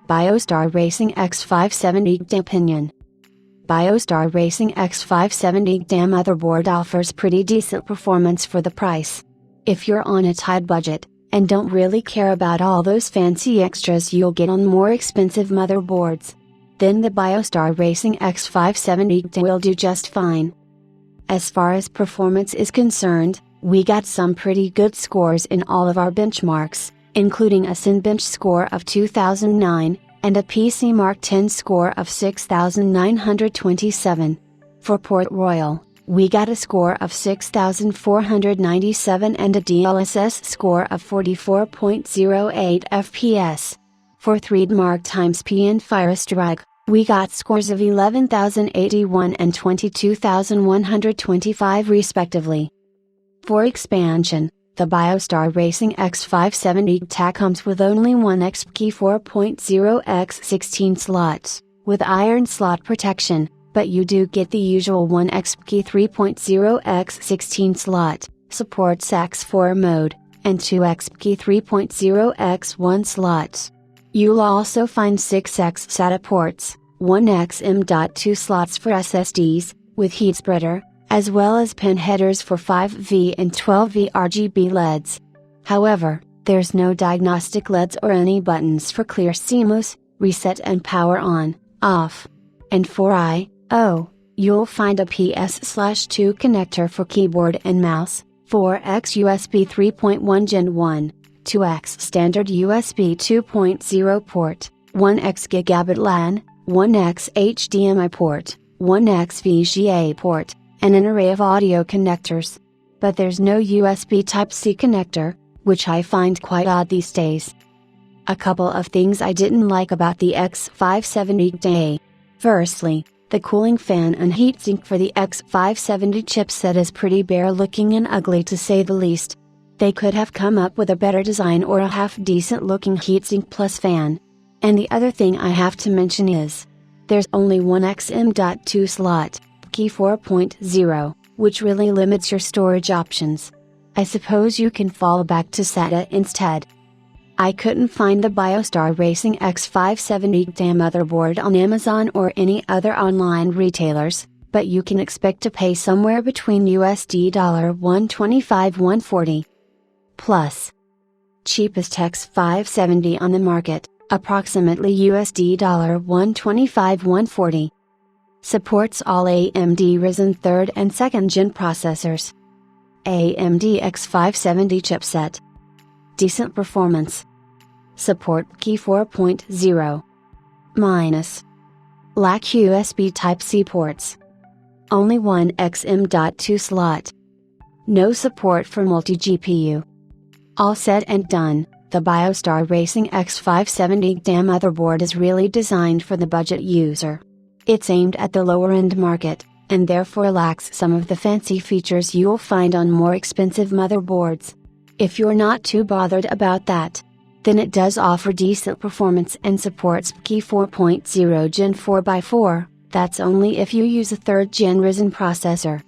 BIOSTAR Racing X570GTA opinion. BIOSTAR Racing X570GTA motherboard offers pretty decent performance for the price. If you're on a tight budget, and don't really care about all those fancy extras you'll get on more expensive motherboards, then the BIOSTAR Racing X570GTA will do just fine. As far as performance is concerned, we got some pretty good scores in all of our benchmarks, including a Cinebench score of 2009, and a PC Mark 10 score of 6927. For Port Royal, we got a score of 6497 and a DLSS score of 44.08 FPS. For 3D Mark x PN Firestrike, we got scores of 11,081 and 22,125 respectively. For expansion, the BIOSTAR Racing X570GTA comes with only one XP 4.0x16 slots, with iron slot protection, but you do get the usual one XP 3.0x16 slot, supports X4 mode, and two XP 3.0x1 slots. You'll also find 6x SATA ports, 1x M.2 slots for SSDs, with heat spreader, as well as pin headers for 5V and 12V RGB LEDs. However, there's no diagnostic LEDs or any buttons for clear CMOS, reset and power on, off. And for I/O, you'll find a PS/2 connector for keyboard and mouse, 4x USB 3.1 Gen 1, 2x standard USB 2.0 port, 1x Gigabit LAN, 1x HDMI port, 1x VGA port, and an array of audio connectors. But there's no USB Type-C connector, which I find quite odd these days. A couple of things I didn't like about the X570GTA. Firstly, the cooling fan and heatsink for the X570 chipset is pretty bare looking and ugly to say the least. They could have come up with a better design or a half-decent looking heatsink plus fan. And the other thing I have to mention is, there's only one XM.2 slot, Key 4.0, which really limits your storage options. I suppose you can fall back to SATA instead. I couldn't find the BIOSTAR Racing X570GTA motherboard on Amazon or any other online retailers, but you can expect to pay somewhere between $125–140. Plus, cheapest X570 on the market, approximately $125–140. Supports all AMD Ryzen 3rd and 2nd Gen processors. AMD X570 chipset. Decent performance. Support Key 4.0. Minus. Lack USB Type-C ports. Only one XM.2 slot. No support for multi-GPU. All said and done, the BIOSTAR Racing X570GTA motherboard is really designed for the budget user. It's aimed at the lower-end market, and therefore lacks some of the fancy features you'll find on more expensive motherboards. If you're not too bothered about that, then it does offer decent performance and supports Key 4.0 Gen 4x4, that's only if you use a 3rd Gen Ryzen processor.